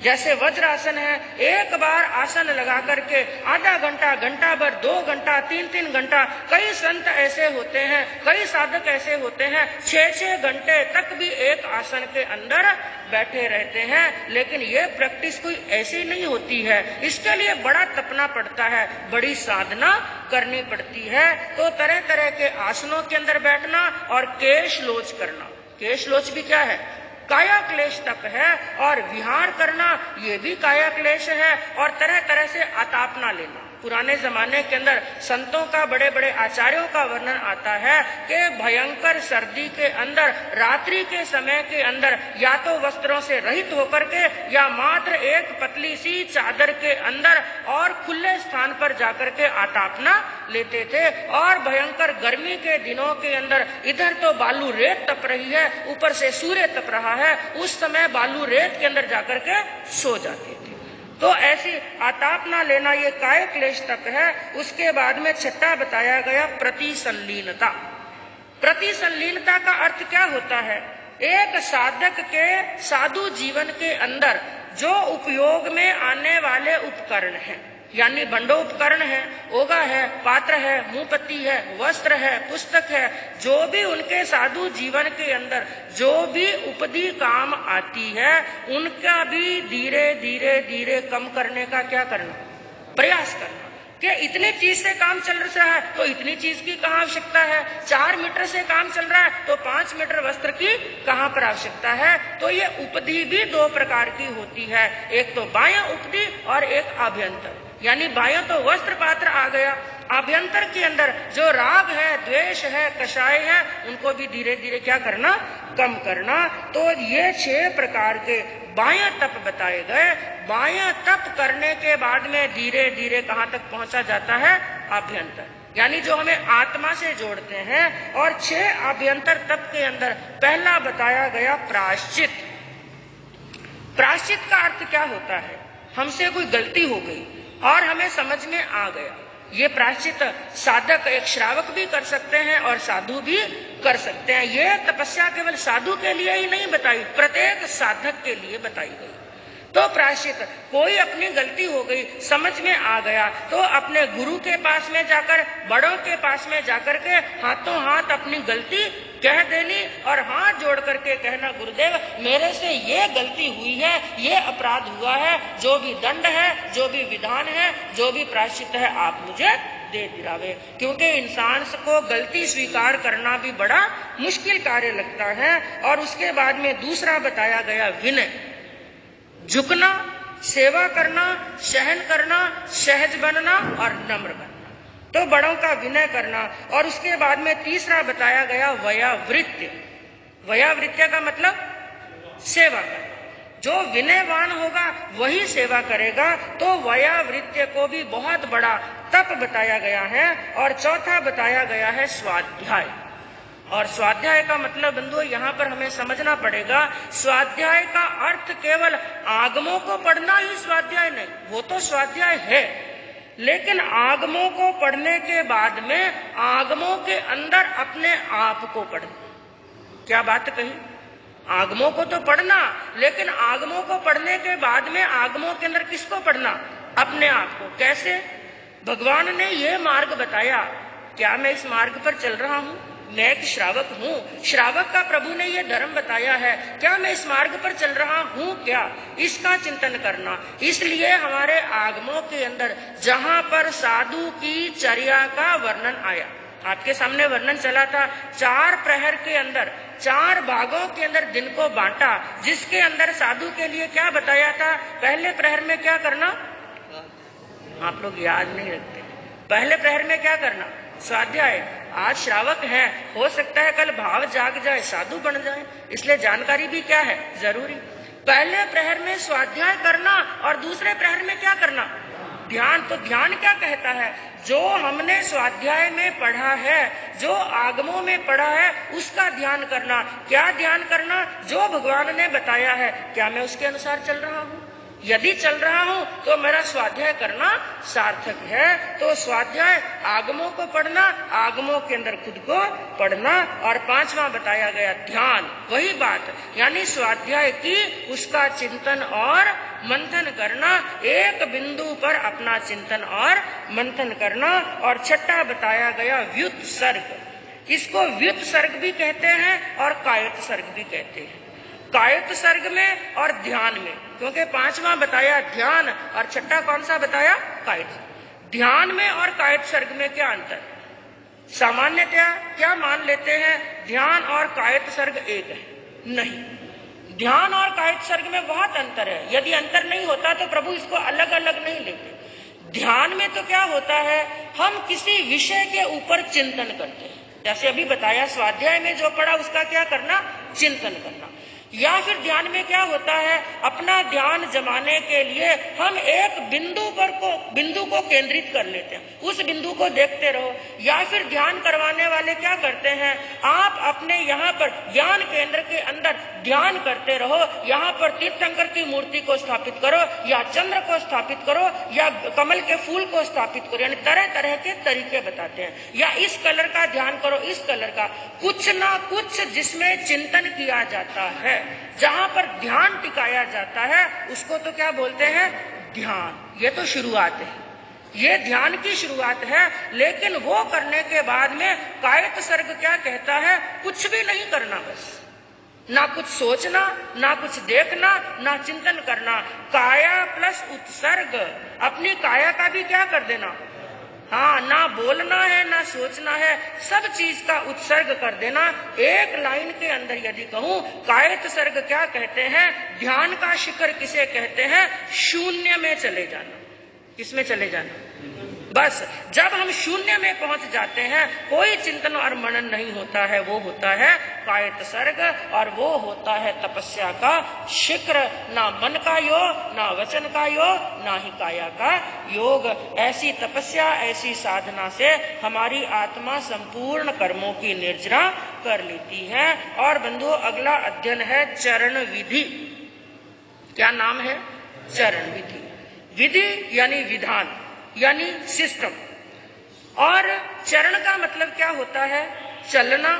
[SPEAKER 1] जैसे वज्रासन है, एक बार आसन लगा करके आधा घंटा, घंटा भर, 2 घंटा, 3 घंटा, कई संत ऐसे होते हैं, कई साधक ऐसे होते हैं 6 घंटे तक भी एक आसन के अंदर बैठे रहते हैं। लेकिन ये प्रैक्टिस कोई ऐसी नहीं होती है, इसके लिए बड़ा तपना पड़ता है, बड़ी साधना करनी पड़ती है। तो तरह तरह के आसनों के अंदर बैठना और केश लोच करना। केश लोच भी क्या है? काया क्लेश तप है। और विहार करना ये भी काया क्लेश है। और तरह तरह से आतापना लेना। पुराने जमाने के अंदर संतों का, बड़े बड़े आचार्यों का वर्णन आता है कि भयंकर सर्दी के अंदर, रात्रि के समय के अंदर, या तो वस्त्रों से रहित होकर के या मात्र एक पतली सी चादर के अंदर और खुले स्थान पर जाकर के आतापना लेते थे। और भयंकर गर्मी के दिनों के अंदर इधर तो बालू रेत तप रही है, ऊपर से सूर्य तप रहा है, उस समय बालू रेत के अंदर जाकर के सो जाते थे। तो ऐसी आतापना लेना ये काय क्लेश तप है। उसके बाद में छठा बताया गया प्रतिसंलीनता। प्रतिसंलीनता का अर्थ क्या होता है? एक साधक के साधु जीवन के अंदर जो उपयोग में आने वाले उपकरण हैं, यानी बंडो उपकरण है, ओगा है, पात्र है, मुंहपत्ती है, वस्त्र है, पुस्तक है, जो भी उनके साधु जीवन के अंदर जो भी उपदी काम आती है, उनका भी धीरे धीरे धीरे कम करने का क्या करना? प्रयास करना। कि इतनी चीज से काम चल रहा है तो इतनी चीज की कहाँ आवश्यकता है? 4 मीटर से काम चल रहा है तो 5 मीटर वस्त्र की कहाँ पर आवश्यकता है? तो ये उपदी भी 2 प्रकार की होती है, एक तो बाह्य उपदी और एक आभ्यंतर। यानी बाह्य तो वस्त्र पात्र आ गया, आभ्यंतर के अंदर जो राग है, द्वेष है, कषाय है, उनको भी धीरे धीरे क्या करना? कम करना। तो ये 6 प्रकार के बाह्य तप बताए गए। बाह्य तप करने के बाद में धीरे धीरे कहाँ तक पहुंचा जाता है? आभ्यंतर, यानी जो हमें आत्मा से जोड़ते हैं। और 6 आभ्यंतर तप के अंदर पहला बताया गया प्रायश्चित। प्रायश्चित का अर्थ क्या होता है? हमसे कोई गलती हो गई और हमें समझ में आ गया, ये प्रायश्चित साधक, एक श्रावक भी कर सकते हैं और साधु भी कर सकते हैं। ये तपस्या केवल साधु के लिए ही नहीं बताई, प्रत्येक साधक के लिए बताई गई। तो प्रायश्चित, कोई अपनी गलती हो गई, समझ में आ गया, तो अपने गुरु के पास में जाकर, बड़ों के पास में जाकर के हाथों हाथ अपनी गलती कह देनी और हाथ जोड़ करके कहना, गुरुदेव मेरे से ये गलती हुई है, ये अपराध हुआ है, जो भी दंड है, जो भी विधान है, जो भी प्रायश्चित है, आप मुझे दे दिलावे। क्योंकि इंसान को गलती स्वीकार करना भी बड़ा मुश्किल कार्य लगता है। और उसके बाद में दूसरा बताया गया विनय, झुकना, सेवा करना, सहन करना, सहज बनना और नम्र बनना, तो बड़ों का विनय करना। और उसके बाद में तीसरा बताया गया वयावृत्य। वयावृत्य का मतलब सेवा करना। जो विनयवान होगा वही सेवा करेगा, तो वयावृत्य को भी बहुत बड़ा तप बताया गया है। और चौथा बताया गया है स्वाध्याय। और स्वाध्याय का मतलब बंधुओं यहाँ पर हमें समझना पड़ेगा, स्वाध्याय का अर्थ केवल आगमों को पढ़ना ही स्वाध्याय नहीं, वो तो स्वाध्याय है, लेकिन आगमों को पढ़ने के बाद में आगमों के अंदर अपने आप को पढ़ना। क्या बात कही? आगमों को तो पढ़ना, लेकिन आगमों को पढ़ने के बाद में आगमों के अंदर किसको पढ़ना? अपने आप को। कैसे? भगवान ने ये मार्ग बताया। क्या मैं इस मार्ग पर चल रहा हूं? मैं एक श्रावक हूं, श्रावक का प्रभु ने ये धर्म बताया है, क्या मैं इस मार्ग पर चल रहा हूं? क्या इसका चिंतन करना। इसलिए हमारे आगमों के अंदर जहां पर साधु की चर्या का वर्णन आया, आपके सामने वर्णन चला था, 4 प्रहर के अंदर 4 भागों के अंदर दिन को बांटा, जिसके अंदर साधु के लिए क्या बताया था? पहले प्रहर में क्या करना? आप लोग याद नहीं रखते। पहले प्रहर में क्या करना? स्वाध्याय। आज श्रावक है, हो सकता है कल भाव जाग जाए, साधु बन जाए, इसलिए जानकारी भी क्या है? जरूरी। पहले प्रहर में स्वाध्याय करना और दूसरे प्रहर में क्या करना? ध्यान। तो ध्यान क्या कहता है? जो हमने स्वाध्याय में पढ़ा है, जो आगमों में पढ़ा है, उसका ध्यान करना। क्या ध्यान करना? जो भगवान ने बताया है, क्या मैं उसके अनुसार चल रहा हूं? यदि चल रहा हूं तो मेरा स्वाध्याय करना सार्थक है। तो स्वाध्याय, आगमों को पढ़ना, आगमों के अंदर खुद को पढ़ना। और 5वां बताया गया ध्यान। वही बात, यानी स्वाध्याय की उसका चिंतन और मंथन करना, एक बिंदु पर अपना चिंतन और मंथन करना। और 6ठा बताया गया व्युत्सर्ग। इसको व्युत्सर्ग भी कहते हैं और कायत सर्ग भी कहते हैं। कायत सर्ग में और ध्यान में, क्योंकि 5वां बताया ध्यान और 6ठा कौन सा बताया? कायत। ध्यान में और कायत सर्ग में क्या अंतर? सामान्यतया क्या मान लेते हैं? ध्यान और कायत सर्ग एक है। नहीं, ध्यान और कायत सर्ग में बहुत अंतर है। यदि अंतर नहीं होता तो प्रभु इसको अलग अलग नहीं लेते। ध्यान में तो क्या होता है? हम किसी विषय के ऊपर चिंतन करते हैं। जैसे अभी बताया, स्वाध्याय में जो पढ़ा उसका क्या करना? चिंतन करना। या फिर ध्यान में क्या होता है? अपना ध्यान जमाने के लिए हम एक बिंदु को केंद्रित कर लेते हैं, उस बिंदु को देखते रहो। या फिर ध्यान करवाने वाले क्या करते हैं? आप अपने यहाँ पर ज्ञान केंद्र के अंदर ध्यान करते रहो, यहाँ पर तीर्थंकर की मूर्ति को स्थापित करो, या चंद्र को स्थापित करो, या कमल के फूल को स्थापित करो, यानी तरह तरह के तरीके बताते हैं। या इस कलर का ध्यान करो, इस कलर का, कुछ ना कुछ जिसमें चिंतन किया जाता है, जहां पर ध्यान टिकाया जाता है, उसको तो क्या बोलते हैं? ध्यान। ये तो शुरुआत है, ये ध्यान की शुरुआत है। लेकिन वो करने के बाद में कायत सर्ग क्या कहता है? कुछ भी नहीं करना, बस ना कुछ सोचना, ना कुछ देखना, ना चिंतन करना। काया प्लस उत्सर्ग, अपनी काया का भी क्या कर देना? हाँ, ना बोलना है, ना सोचना है, सब चीज का उत्सर्ग कर देना। एक लाइन के अंदर यदि कहूं, कायत सर्ग क्या कहते हैं? ध्यान का शिखर किसे कहते हैं? शून्य में चले जाना। किसमें चले जाना? बस जब हम शून्य में पहुंच जाते हैं, कोई चिंतन और मनन नहीं होता है, वो होता है कायत सर्ग, और वो होता है तपस्या का शिखर। ना मन का योग, ना वचन का योग, ना ही काया का योग। ऐसी तपस्या, ऐसी साधना से हमारी आत्मा संपूर्ण कर्मों की निर्जरा कर लेती है। और बंधुओं, अगला अध्ययन है चरण विधि। क्या नाम है? चरण विधि। विधि यानी विधान, यानी सिस्टम। और चरण का मतलब क्या होता है? चलना,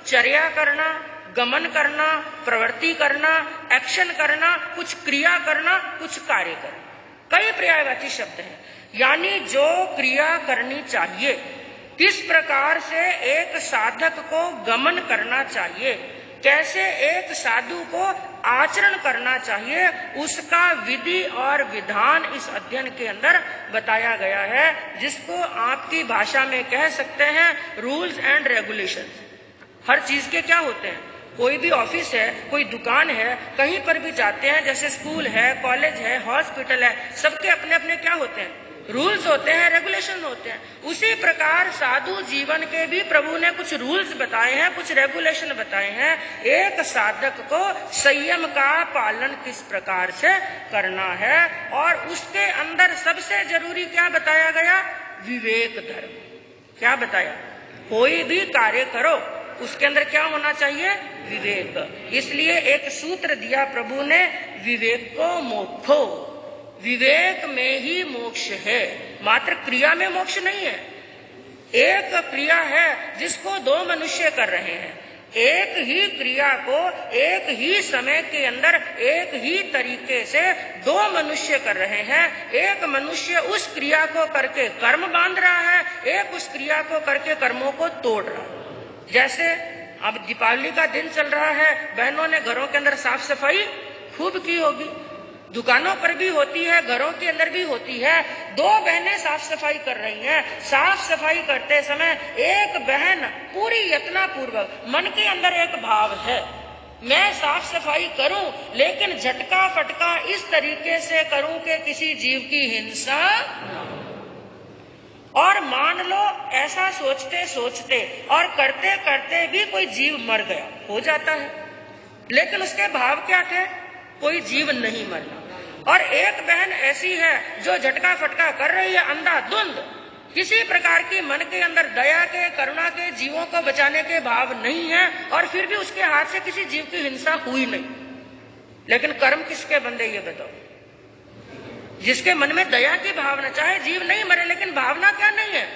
[SPEAKER 1] चर्या करना, गमन करना, प्रवृत्ति करना, एक्शन करना, कुछ क्रिया करना, कुछ कार्य करना। कई पर्यायवाची शब्द हैं, यानी जो क्रिया करनी चाहिए, किस प्रकार से एक साधक को गमन करना चाहिए, कैसे एक साधु को आचरण करना चाहिए, उसका विधि और विधान इस अध्ययन के अंदर बताया गया है, जिसको आपकी भाषा में कह सकते हैं रूल्स एंड रेगुलेशंस। हर चीज के क्या होते हैं, कोई भी ऑफिस है, कोई दुकान है, कहीं पर भी जाते हैं, जैसे स्कूल है, कॉलेज है, हॉस्पिटल है, सबके अपने अपने क्या होते हैं, रूल्स होते हैं, रेगुलेशन होते हैं। उसी प्रकार साधु जीवन के भी प्रभु ने कुछ रूल्स बताए हैं, कुछ रेगुलेशन बताए हैं। एक साधक को संयम का पालन किस प्रकार से करना है, और उसके अंदर सबसे जरूरी क्या बताया गया, विवेक धर्म। क्या बताया, कोई भी कार्य करो उसके अंदर क्या होना चाहिए, विवेक। इसलिए एक सूत्र दिया प्रभु ने, विवेको मोक्षो, विवेक में ही मोक्ष है, मात्र क्रिया में मोक्ष नहीं है। एक क्रिया है जिसको दो मनुष्य कर रहे हैं, एक ही क्रिया को एक ही समय के अंदर एक ही तरीके से दो मनुष्य कर रहे हैं। एक मनुष्य उस क्रिया को करके कर्म बांध रहा है, एक उस क्रिया को करके कर्मों को तोड़ रहा है। जैसे अब दीपावली का दिन चल रहा है, बहनों ने घरों के अंदर साफ सफाई खूब की होगी, दुकानों पर भी होती है, घरों के अंदर भी होती है। दो बहनें साफ सफाई कर रही हैं। साफ सफाई करते समय एक बहन पूरी यत्नपूर्वक, मन के अंदर एक भाव है, मैं साफ सफाई करूं लेकिन झटका फटका इस तरीके से करूं कि किसी जीव की हिंसा, और मान लो ऐसा सोचते सोचते और करते करते भी कोई जीव मर गया, हो जाता है, लेकिन उसके भाव क्या थे, कोई जीव नहीं मरना। और एक बहन ऐसी है जो झटका फटका कर रही है अंधाधुंध, किसी प्रकार की मन के अंदर दया के, करुणा के, जीवों को बचाने के भाव नहीं है, और फिर भी उसके हाथ से किसी जीव की हिंसा हुई नहीं। लेकिन कर्म किसके बंदे ये बताओ, जिसके मन में दया की भावना, चाहे जीव नहीं मरे लेकिन भावना क्या नहीं है,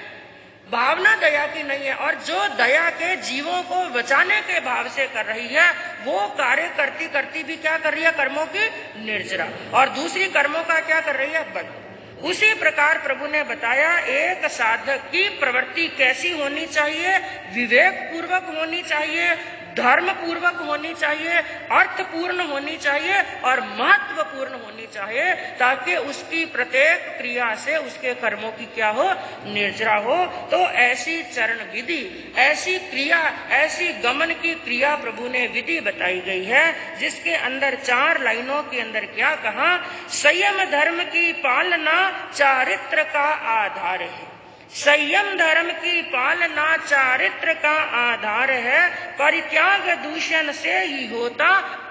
[SPEAKER 1] भावना दया की नहीं है, और जो दया के जीवों को बचाने के भाव से कर रही है, वो कार्य करती करती भी क्या कर रही है, कर्मों की निर्जरा, और दूसरी कर्मों का क्या कर रही है, बंद। उसी प्रकार प्रभु ने बताया एक साधक की प्रवृत्ति कैसी होनी चाहिए, विवेक पूर्वक होनी चाहिए, धर्म पूर्वक होनी चाहिए, अर्थपूर्ण होनी चाहिए और महत्वपूर्ण होनी चाहिए, ताकि उसकी प्रत्येक क्रिया से उसके कर्मों की क्या हो, निर्जरा हो। तो ऐसी चरण विधि, ऐसी क्रिया, ऐसी गमन की क्रिया प्रभु ने विधि बताई गई है, जिसके अंदर 4 लाइनों के अंदर क्या कहा, संयम धर्म की पालना चारित्र का आधार है। संयम धर्म की पालना चारित्र का आधार है, परित्याग दूषण से ही होता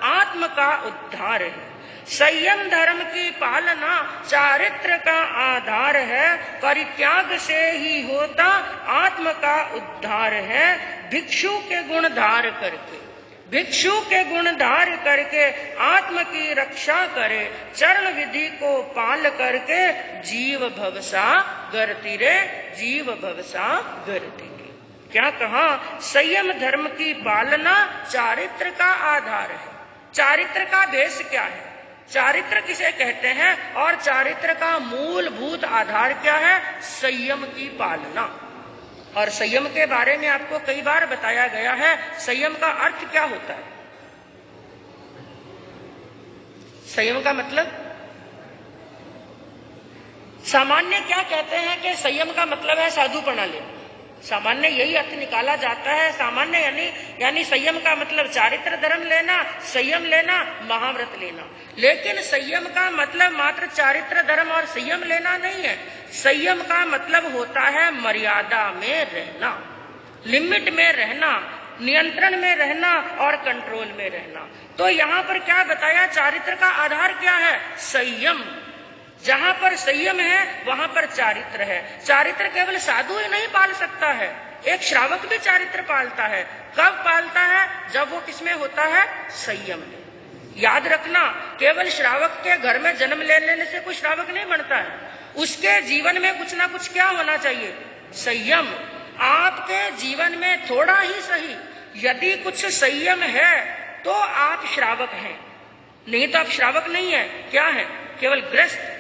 [SPEAKER 1] आत्म का उद्धार है। संयम धर्म की पालना चारित्र का आधार है, परित्याग से ही होता आत्म का उद्धार है। भिक्षु के गुण धार करके, भिक्षु के गुण धार करके आत्म की रक्षा करे, चरण विधि को पाल करके जीव भवसा गरति रे, जीव भवसा गरति रे। क्या कहा, संयम धर्म की पालना चारित्र का आधार है। चारित्र का बेस क्या है, चारित्र किसे कहते हैं, और चारित्र का मूलभूत आधार क्या है, संयम की पालना। और संयम के बारे में आपको कई बार बताया गया है, संयम का अर्थ क्या होता है। संयम का मतलब, सामान्य क्या कहते हैं कि संयम का मतलब है साधुपना लेना, सामान्य यही अर्थ निकाला जाता है। सामान्य यानी संयम का मतलब चारित्र धर्म लेना, संयम लेना, महाव्रत लेना। लेकिन संयम का मतलब मात्र चारित्र धर्म और संयम लेना नहीं है। संयम का मतलब होता है मर्यादा में रहना, लिमिट में रहना, नियंत्रण में रहना और कंट्रोल में रहना। तो यहाँ पर क्या बताया, चारित्र का आधार क्या है, संयम। जहां पर संयम है वहां पर चारित्र है। चारित्र केवल साधु ही नहीं पाल सकता है, एक श्रावक भी चारित्र पालता है। कब पालता है, जब वो किसमें होता है, संयम में। याद रखना, केवल श्रावक के घर में जन्म ले लेने से कोई श्रावक नहीं बनता है, उसके जीवन में कुछ ना कुछ क्या होना चाहिए, संयम। आपके जीवन में थोड़ा ही सही यदि कुछ संयम है तो आप श्रावक हैं, नहीं तो आप श्रावक नहीं है। क्या है, केवल गृहस्थ।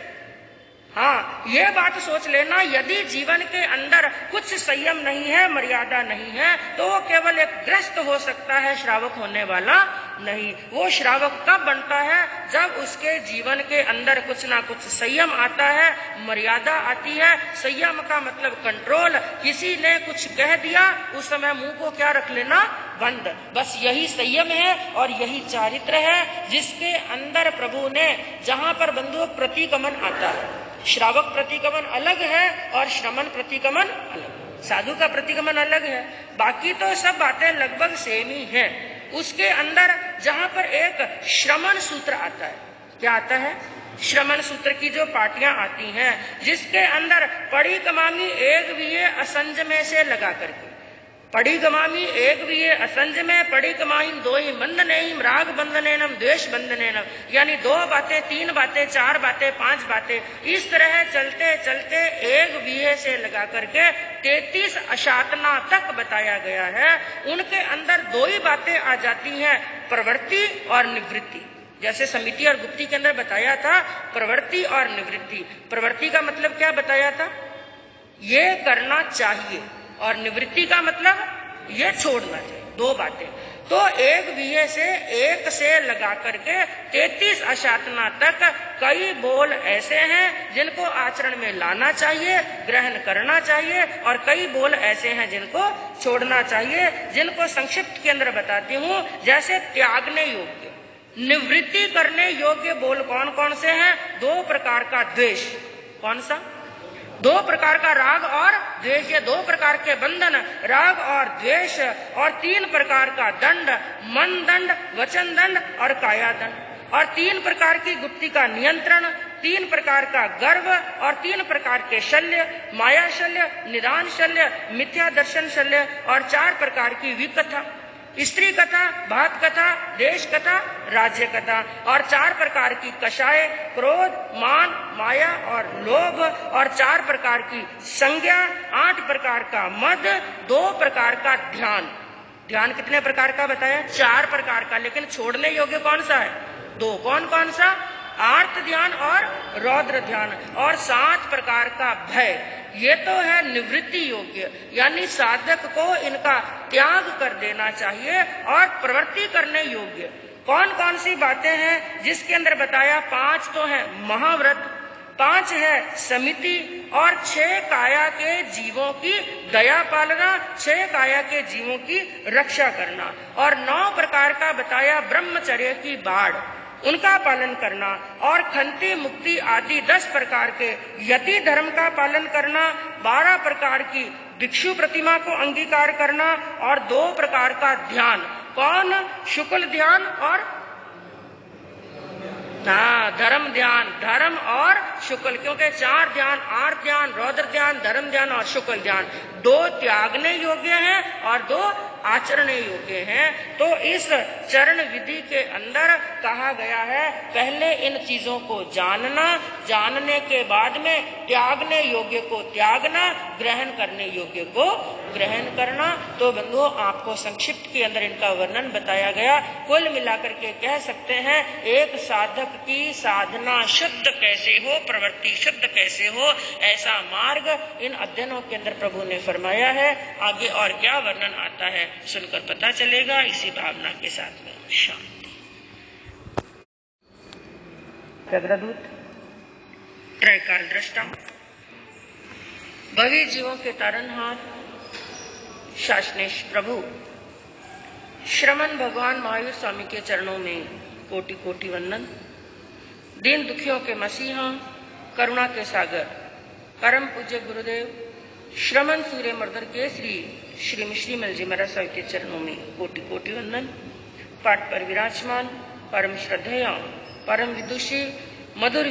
[SPEAKER 1] हाँ, ये बात सोच लेना, यदि जीवन के अंदर कुछ संयम नहीं है, मर्यादा नहीं है, तो वो केवल एक ग्रस्त हो सकता है, श्रावक होने वाला नहीं। वो श्रावक कब बनता है? जब उसके जीवन के अंदर कुछ ना कुछ संयम आता है, मर्यादा आती है। संयम का मतलब कंट्रोल। किसी ने कुछ कह दिया, उस समय मुंह को क्या रख लेना? बंद। बस यही संयम है और यही चारित्र है जिसके अंदर प्रभु ने, जहां पर बंधुओं प्रतिगमन आता है, श्रावक प्रतिगमन अलग है और श्रमण प्रतिगमन अलग, साधु का प्रतिगमन अलग है, बाकी तो सब बातें लगभग सेम ही हैं। उसके अंदर जहां पर एक श्रमण सूत्र आता है, क्या आता है? श्रमण सूत्र की जो पाटियां आती हैं, जिसके अंदर पड़ी कमामी एक भी ये असंज में से लगा करके, पड़ी गमामी एक भी ये असंज में, पड़ी कमाई दो ही बंधनेम, राग बंधनेनम, द्वेष बंधनेनम, यानी 2 बातें, 3 बातें, 4 बातें, 5 बातें, इस तरह चलते चलते एक विहे से लगा करके 33 अशातना तक बताया गया है। उनके अंदर 2 ही बातें आ जाती हैं, प्रवृत्ति और निवृत्ति। जैसे समिति और गुप्ती के अंदर बताया था, प्रवृत्ति और निवृत्ति। प्रवृत्ति का मतलब क्या बताया था? ये करना चाहिए, और निवृत्ति का मतलब ये छोड़ना चाहिए। 2 बातें। तो एक विहे से, एक से लगा करके 33 अशातना तक कई बोल ऐसे हैं जिनको आचरण में लाना चाहिए, ग्रहण करना चाहिए, और कई बोल ऐसे हैं जिनको छोड़ना चाहिए, जिनको संक्षिप्त के अंदर बताती हूँ। जैसे त्यागने योग्य, निवृत्ति करने योग्य बोल कौन कौन से हैं? 2 प्रकार का द्वेष। कौन सा? 2 प्रकार का राग और द्वेष। ये 2 प्रकार के बंधन, राग और द्वेष, और 3 प्रकार का दंड, मन दंड, वचन दंड और काया दंड, और 3 प्रकार की गुप्ती का नियंत्रण, 3 प्रकार का गर्व, और 3 प्रकार के शल्य, माया शल्य, निदान शल्य, मिथ्या दर्शन शल्य, और 4 प्रकार की विकथा, स्त्री कथा, भात कथा, देश कथा, राज्य कथा, और 4 प्रकार की कषाय, क्रोध, मान, माया और लोभ, और 4 प्रकार की संज्ञा, 8 प्रकार का मद, 2 प्रकार का ध्यान। ध्यान कितने प्रकार का बताया? 4 प्रकार का, लेकिन छोड़ने योग्य कौन सा है? 2। कौन कौन सा? आर्त ध्यान और रौद्र ध्यान, और 7 प्रकार का भय। ये तो है निवृत्ति योग्य, यानी साधक को इनका त्याग कर देना चाहिए, और प्रवृत्ति करने योग्य कौन कौन सी बातें हैं जिसके अंदर बताया? 5 तो है महाव्रत, 5 है समिति, और 6 काया के जीवों की दया पालना, 6 काया के जीवों की रक्षा करना, और 9 प्रकार का बताया ब्रह्मचर्य की बाढ़, उनका पालन करना, और खंती मुक्ति आदि 10 प्रकार के यति धर्म का पालन करना, 12 प्रकार की भिक्षु प्रतिमा को अंगीकार करना, और 2 प्रकार का ध्यान। कौन? शुक्ल ध्यान और धर्म ध्यान, धर्म और शुक्ल, क्योंकि 4 ध्यान, आर्त ध्यान, रौद्र ध्यान, धर्म ध्यान और शुक्ल ध्यान। 2 त्यागने योग्य हैं और 2 आचरण योग्य हैं। तो इस चरण विधि के अंदर कहा गया है, पहले इन चीजों को जानना, जानने के बाद में त्यागने योग्य को त्यागना, ग्रहण करने योग्य को ग्रहण करना। तो बंधुओं, आपको संक्षिप्त के अंदर इनका वर्णन बताया गया। कुल मिलाकर के कह सकते हैं, एक साधक की साधना शुद्ध कैसे हो, प्रवृत्ति शुद्ध कैसे हो, ऐसा मार्ग इन अध्ययनों के अंदर प्रभु ने फरमाया है। आगे और क्या वर्णन आता है सुनकर पता चलेगा। इसी भावना के साथ में शांति। प्रग्रदूत, त्रैकाल दृष्टा, भवी जीवों के तारनहार शासनेश प्रभु श्रमण भगवान महावीर स्वामी के चरणों में कोटि कोटि वंदन। दीन दुखियों के मसीहा, करुणा के सागर, परम पूज्य गुरुदेव श्रमण सूर्य मर्दन के श्री मिश्रीमल जी महाराज साहब के चरणों में कोटि कोटि वंदन। पाठ पर विराजमान परम श्रद्धेय, परम विदुषी, मधुर